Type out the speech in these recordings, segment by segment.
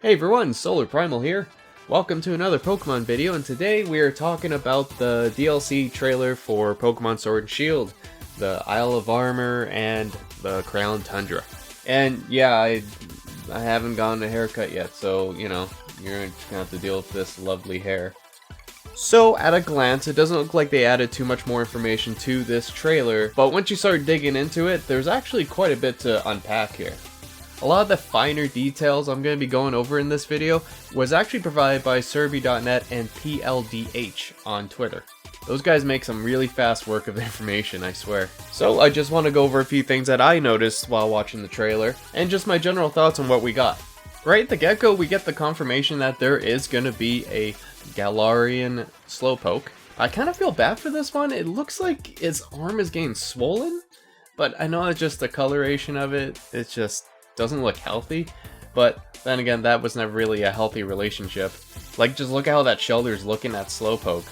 Hey everyone, SolarPrimal here. Welcome to another Pokemon video, and today we are talking about the DLC trailer for Pokemon Sword and Shield, the Isle of Armor, and the Crown Tundra. And yeah, I haven't gotten a haircut yet, so you know, you're just gonna have to deal with this lovely hair. So at a glance, it doesn't look like they added too much more information to this trailer, but once you start digging into it, there's actually quite a bit to unpack here. A lot of the finer details I'm going to be going over in this video was actually provided by Survey.net and PLDH on Twitter. Those guys make some really fast work of information, I swear. So I just want to go over a few things that I noticed while watching the trailer, and just my general thoughts on what we got. Right at the get-go, we get the confirmation that there is going to be a Galarian Slowpoke. I kind of feel bad for this one. It looks like its arm is getting swollen, but I know it's just the coloration of it. It's just doesn't look healthy, but then again, that was never really a healthy relationship. Like, just look at how that Shelter's looking at Slowpoke,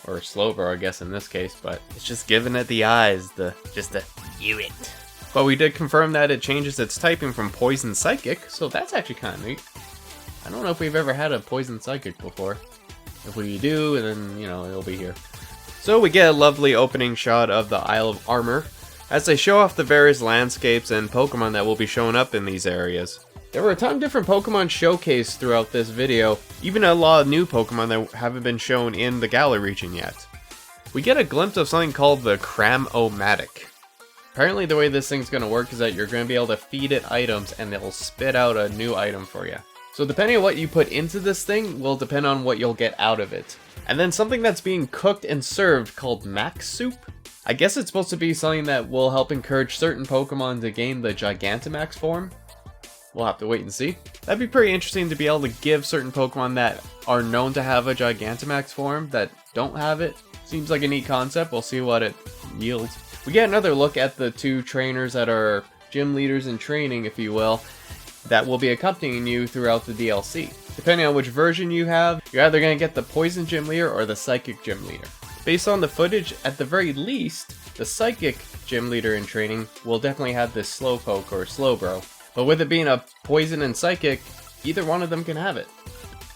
or Slowbro, I guess in this case, but it's just giving it the eyes, just the you it. But we did confirm that it changes its typing from Poison Psychic, so that's actually kind of neat. I don't know if we've ever had a Poison Psychic before. If we do, then, you know, it'll be here. So we get a lovely opening shot of the Isle of Armor, as they show off the various landscapes and Pokemon that will be showing up in these areas. There were a ton of different Pokemon showcased throughout this video, even a lot of new Pokemon that haven't been shown in the Galar region yet. We get a glimpse of something called the Cram-O-Matic. Apparently the way this thing's going to work is that you're going to be able to feed it items and it'll spit out a new item for you. So depending on what you put into this thing will depend on what you'll get out of it. And then something that's being cooked and served called Max Soup. I guess it's supposed to be something that will help encourage certain Pokemon to gain the Gigantamax form. We'll have to wait and see. That'd be pretty interesting to be able to give certain Pokemon that are known to have a Gigantamax form that don't have it. Seems like a neat concept. We'll see what it yields. We get another look at the two trainers that are gym leaders in training, if you will, that will be accompanying you throughout the DLC. Depending on which version you have, you're either going to get the Poison Gym Leader or the Psychic Gym Leader. Based on the footage, at the very least, the Psychic Gym Leader in training will definitely have this Slowpoke or Slowbro. But with it being a Poison and Psychic, either one of them can have it.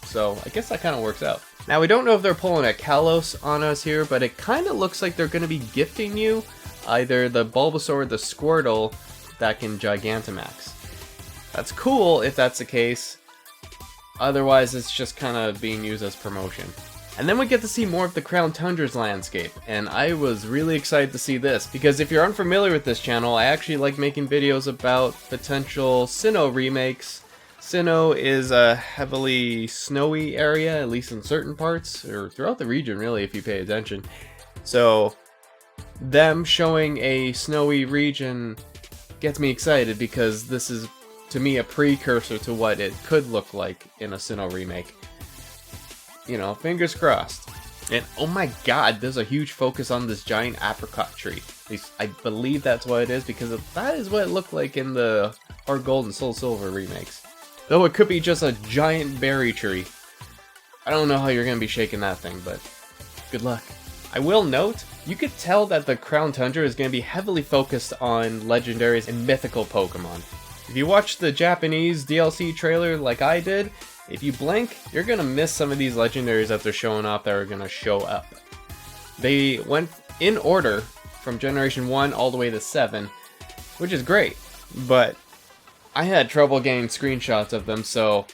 So I guess that kind of works out. Now we don't know if they're pulling a Kalos on us here, but it kind of looks like they're going to be gifting you either the Bulbasaur or the Squirtle that can Gigantamax. That's cool if that's the case. Otherwise, it's just kind of being used as promotion. And then we get to see more of the Crown Tundra's landscape, and I was really excited to see this, because if you're unfamiliar with this channel, I actually like making videos about potential Sinnoh remakes. Sinnoh is a heavily snowy area, at least in certain parts, or throughout the region really, if you pay attention. So, them showing a snowy region gets me excited, because this is, to me, a precursor to what it could look like in a Sinnoh remake. You know, fingers crossed. And oh my god, there's a huge focus on this giant apricot tree. At least I believe that's what it is, because that is what it looked like in the Heart Gold and Soul Silver remakes. Though it could be just a giant berry tree. I don't know how you're going to be shaking that thing, but good luck. I will note, you could tell that the Crown Tundra is going to be heavily focused on legendaries and mythical Pokemon. If you watch the Japanese DLC trailer like I did, if you blink, you're going to miss some of these legendaries that they're showing off that are going to show up. They went in order from Generation 1 all the way to 7, which is great, but I had trouble getting screenshots of them, so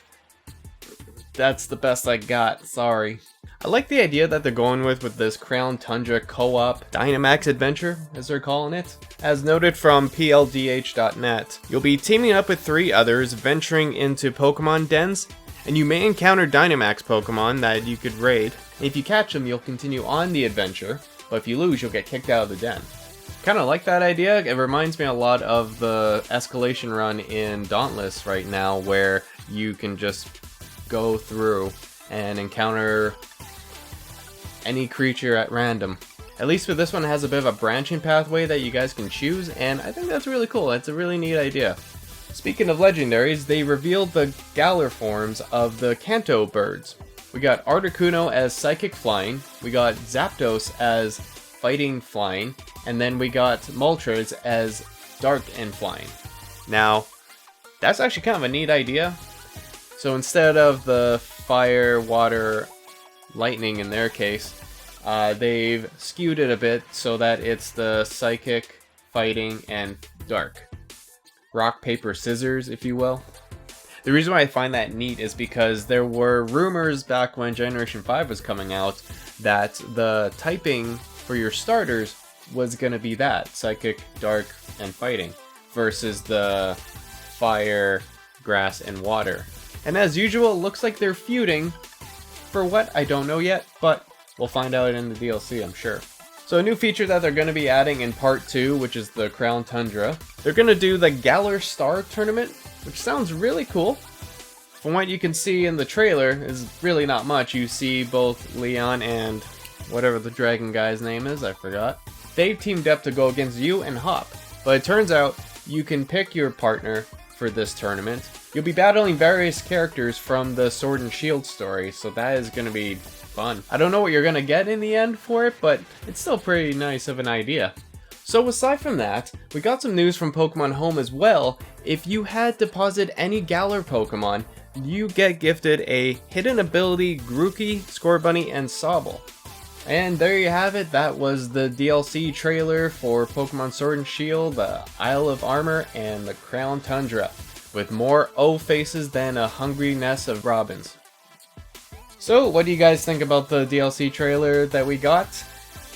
that's the best I got, sorry. I like the idea that they're going with this Crown Tundra co-op Dynamaxx adventure, as they're calling it. As noted from PLDH.net, you'll be teaming up with 3 others, venturing into Pokemon dens, and you may encounter Dynamaxx Pokemon that you could raid. If you catch them, you'll continue on the adventure, but if you lose, you'll get kicked out of the den. Kind of like that idea. It reminds me a lot of the escalation run in Dauntless right now, where you can just go through and encounter any creature at random. At least for this one, it has a bit of a branching pathway that you guys can choose, and I think that's really cool. That's a really neat idea. Speaking of legendaries, they revealed the Galar forms of the Kanto birds. We got Articuno as Psychic Flying, we got Zapdos as Fighting Flying, and then we got Moltres as Dark and Flying. Now, that's actually kind of a neat idea. So instead of the fire, water, lightning in their case, they've skewed it a bit so that it's the psychic, fighting, and dark. Rock, paper, scissors, if you will. The reason why I find that neat is because there were rumors back when Generation 5 was coming out that the typing for your starters was going to be that, psychic, dark, and fighting, versus the fire, grass, and water. And as usual, it looks like they're feuding. For what? I don't know yet, but we'll find out in the DLC, I'm sure. So a new feature that they're going to be adding in Part 2, which is the Crown Tundra, they're going to do the Galar Star Tournament, which sounds really cool. From what you can see in the trailer, is really not much. You see both Leon and whatever the dragon guy's name is, I forgot. They've teamed up to go against you and Hop, but it turns out you can pick your partner for this tournament. You'll be battling various characters from the Sword and Shield story, so that is going to be fun. I don't know what you're going to get in the end for it, but it's still pretty nice of an idea. So aside from that, we got some news from Pokemon Home as well. If you had deposited any Galar Pokemon, you get gifted a hidden ability Grookey, Scorbunny, and Sobble. And there you have it, that was the DLC trailer for Pokemon Sword and Shield, the Isle of Armor, and the Crown Tundra, with more O faces than a hungry nest of robins. So, what do you guys think about the DLC trailer that we got?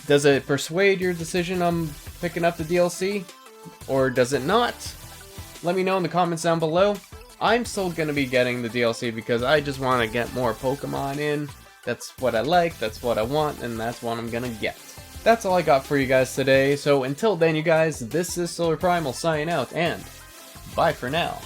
Does it persuade your decision on picking up the DLC? Or does it not? Let me know in the comments down below. I'm still going to be getting the DLC because I just want to get more Pokemon in. That's what I like, that's what I want, and that's what I'm gonna get. That's all I got for you guys today, so until then you guys, this is SolarPrimal signing out, and bye for now.